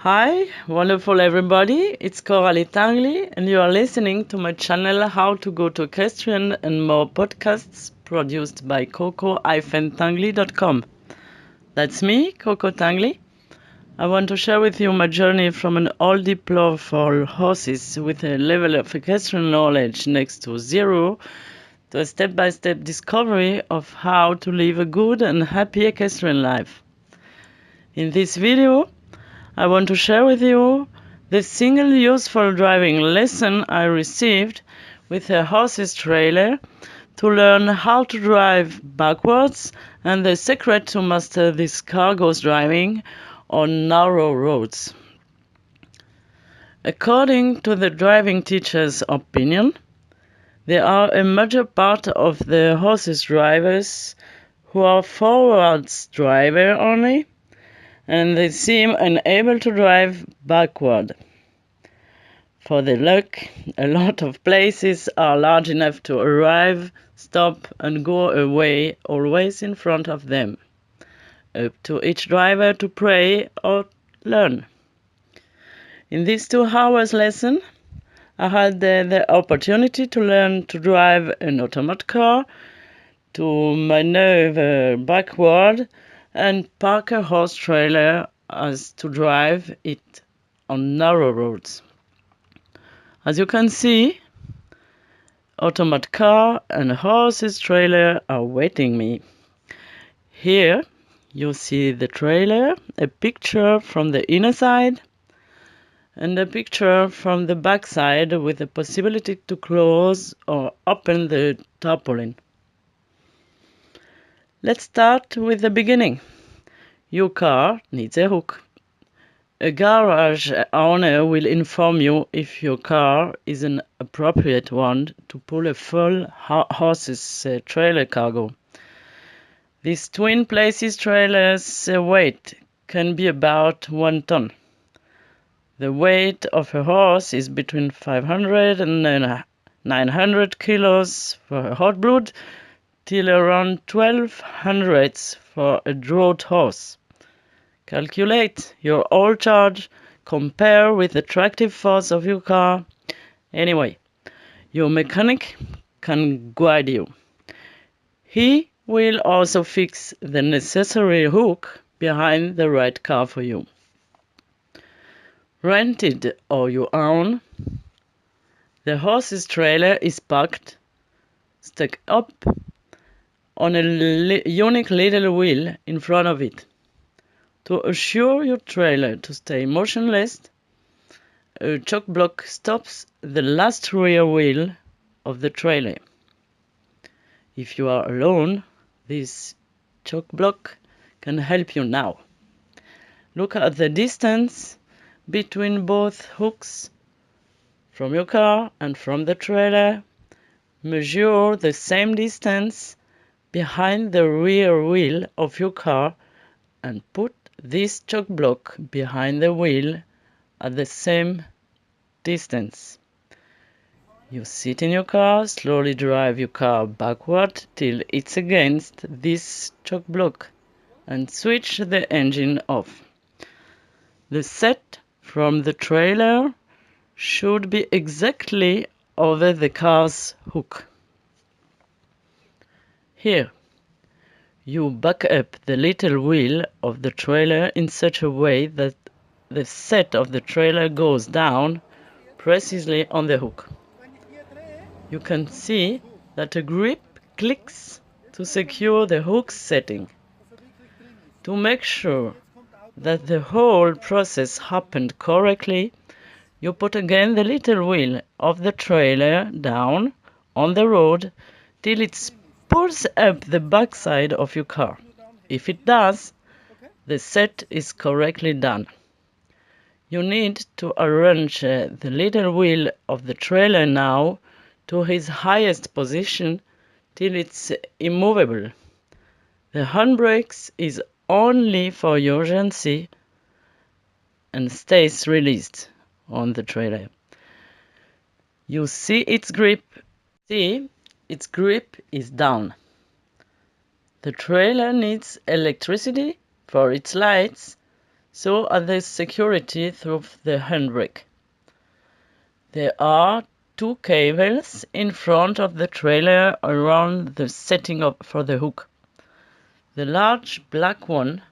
Hi, wonderful everybody. It's Coco Tinguely, and you are listening to my channel How to Go to Equestrian and More podcasts produced by coco-tinguely.com. That's me, Coco Tinguely. I want to share with you my journey from an old diplo for horses with a level of equestrian knowledge next to zero to a step-by-step discovery of how to live a good and happy equestrian life. In this video, I want to share with you the single useful driving lesson I received with a horse's trailer to learn how to drive backwards and the secret to master this cargo's driving on narrow roads. According to the driving teacher's opinion, there are a major part of the horse's drivers who are forwards driver only, and they seem unable to drive backward. For their luck, a lot of places are large enough to arrive, stop, and go away always in front of them, up to each driver to pray or learn. In this 2 hours lesson, I had the opportunity to learn to drive an automatic car, to maneuver backward, and park a horse trailer as to drive it on narrow roads. As you can see, automatic car and horse's trailer are waiting me. Here you see the trailer, a picture from the inner side and a picture from the back side with the possibility to close or open the tarpaulin. Let's start with the beginning. Your car needs a hook. A garage owner will inform you if your car is an appropriate one to pull a full horse's trailer cargo. This twin places trailer's weight can be about 1 ton. The weight of a horse is between 500 and 900 kilos for a hot blood till around 1200 for a drought horse. Calculate your oil charge, compare with the tractive force of your car. Anyway, your mechanic can guide you. He will also fix the necessary hook behind the right car for you. Rented or your own, the horse's trailer is parked, stuck up on a unique little wheel in front of it. To assure your trailer to stay motionless, a choke block stops the last rear wheel of the trailer. If you are alone, this choke block can help you now. Look at the distance between both hooks from your car and from the trailer. Measure the same distance behind the rear wheel of your car and put this choke block behind the wheel at the same distance. You sit in your car, slowly drive your car backward till it's against this choke block and switch the engine off. The set from the trailer should be exactly over the car's hook. Here, you back up the little wheel of the trailer in such a way that the set of the trailer goes down precisely on the hook. You can see that a grip clicks to secure the hook setting. To make sure that the whole process happened correctly, you put again the little wheel of the trailer down on the road till it pulls up the backside of your car. If it does, the set is correctly done. You need to arrange the little wheel of the trailer now to its highest position till it's immovable. The handbrakes is only for urgency and stays released on the trailer. You see its grip. See, its grip is down. The trailer needs electricity for its lights, So are the security through the handbrake. There are two cables in front of the trailer around the setting up for the hook. The large black one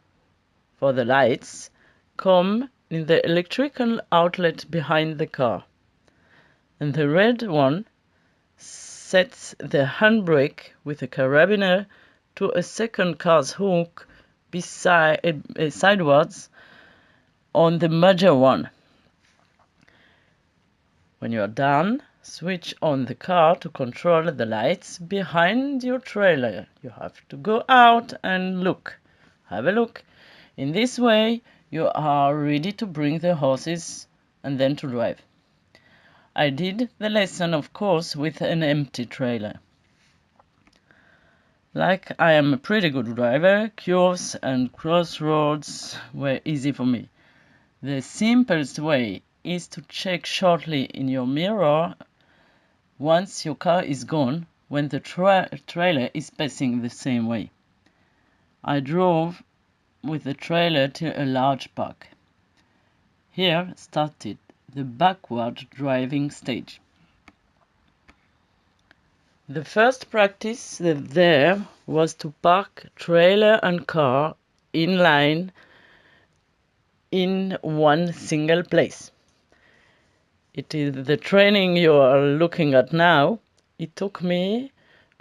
for the lights come in the electrical outlet behind the car, and the red one sets the handbrake with a carabiner to a second car's hook sidewards on the major one. When you are done, switch on the car to control the lights behind your trailer. You have to go out and look. Have a look. In this way, you are ready to bring the horses and then to drive. I did the lesson, of course, with an empty trailer. Like I am a pretty good driver, curves and crossroads were easy for me. The simplest way is to check shortly in your mirror once your car is gone when the trailer is passing the same way. I drove with the trailer to a large park. Here started the backward driving stage. The first practice there was to park trailer and car in line in one single place. It is the training you are looking at now. It took me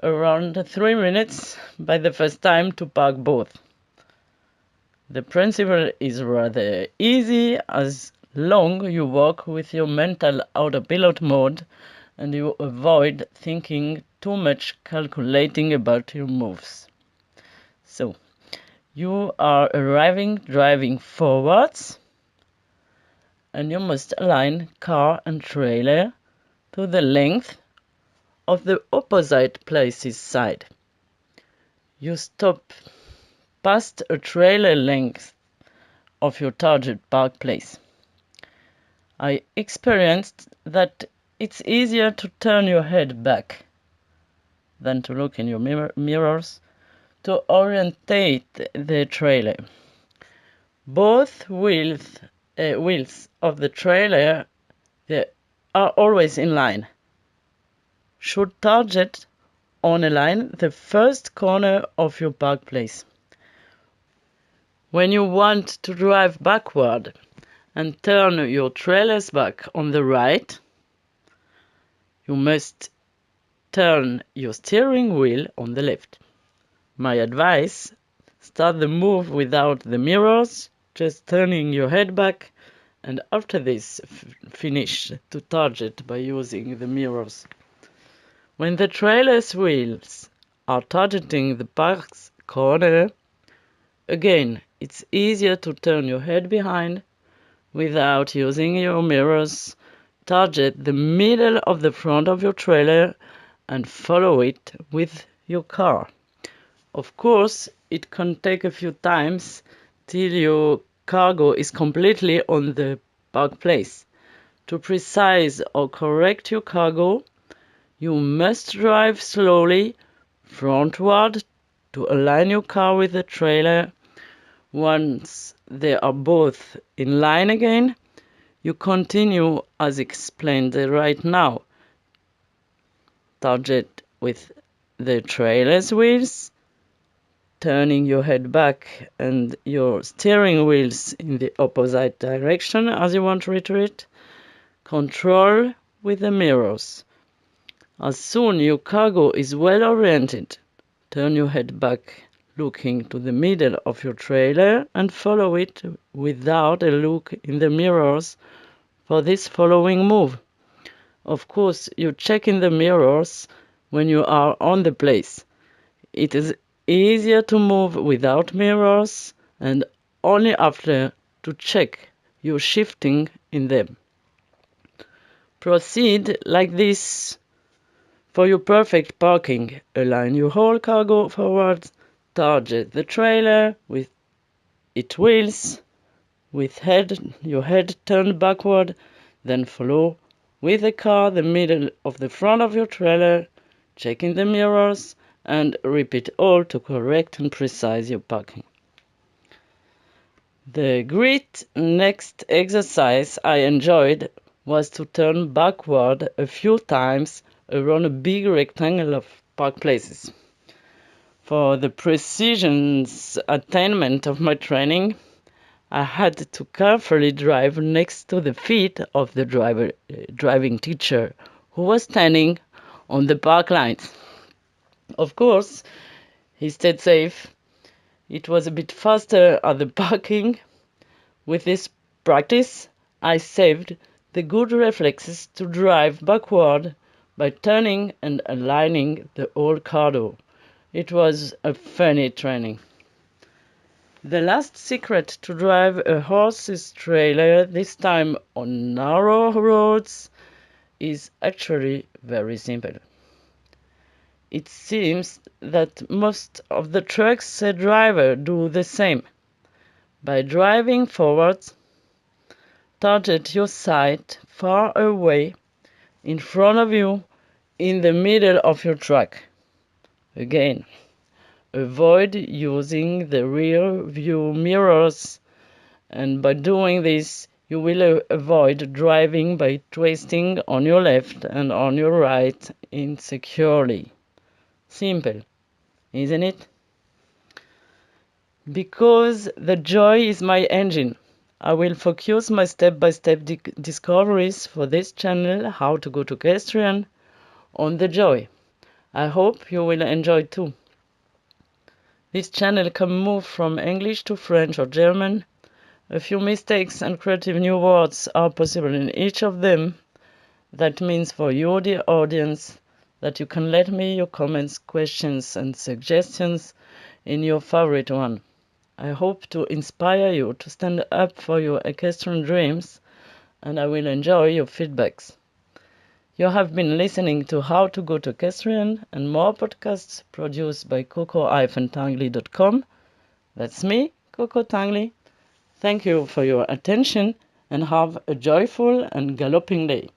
around 3 minutes by the first time to park both. The principle is rather easy as long you work with your mental autopilot mode and you avoid thinking too much calculating about your moves. So, you are driving forwards, and you must align car and trailer to the length of the opposite place's side. You stop past a trailer length of your target park place. I experienced that it's easier to turn your head back than to look in your mirrors to orientate the trailer. Both wheels of the trailer they are always in line. Should target on a line the first corner of your park place. When you want to drive backward and turn your trailers back on the right, you must turn your steering wheel on the left. My advice, start the move without the mirrors, just turning your head back, and after this, finish to target by using the mirrors. When the trailer's wheels are targeting the park's corner, again, it's easier to turn your head behind without using your mirrors. Target the middle of the front of your trailer and follow it with your car. Of course, it can take a few times till your cargo is completely on the park place. To precise or correct your cargo, you must drive slowly frontward to align your car with the trailer. Once they are both in line again, you continue as explained right now. Target with the trailer's wheels, turning your head back and your steering wheels in the opposite direction as you want to retreat. Control with the mirrors. As soon your cargo is well oriented, turn your head back, looking to the middle of your trailer and follow it without a look in the mirrors for this following move. Of course, you check in the mirrors when you are on the place. It is easier to move without mirrors and only after to check your shifting in them. Proceed like this for your perfect parking. Align your whole cargo forward, target the trailer with its wheels, with your head turned backward, then follow with the car the middle of the front of your trailer, checking the mirrors, and repeat all to correct and precise your parking. The great next exercise I enjoyed was to turn backward a few times around a big rectangle of park places. For the precision's attainment of my training, I had to carefully drive next to the feet of the driving teacher, who was standing on the park lines. Of course, he stayed safe. It was a bit faster at the parking. With this practice, I saved the good reflexes to drive backward by turning and aligning the whole car door. It was a funny training. The last secret to drive a horse's trailer, this time on narrow roads, is actually very simple. It seems that most of the trucks drivers do the same. By driving forwards, target your sight far away, in front of you, in the middle of your track. Again, avoid using the rear view mirrors, and by doing this, you will avoid driving by twisting on your left and on your right insecurely. Simple, isn't it? Because the joy is my engine, I will focus my step-by-step discoveries for this channel, How to Go to Equestrian, on the joy. I hope you will enjoy too. This channel can move from English to French or German. A few mistakes and creative new words are possible in each of them. That means for you, dear audience, that you can let me your comments, questions, and suggestions in your favorite one. I hope to inspire you to stand up for your equestrian dreams, and I will enjoy your feedbacks. You have been listening to How to Go to Equestrian and more podcasts produced by coco-tinguely.com. That's me, Coco Tinguely. Thank you for your attention and have a joyful and galloping day.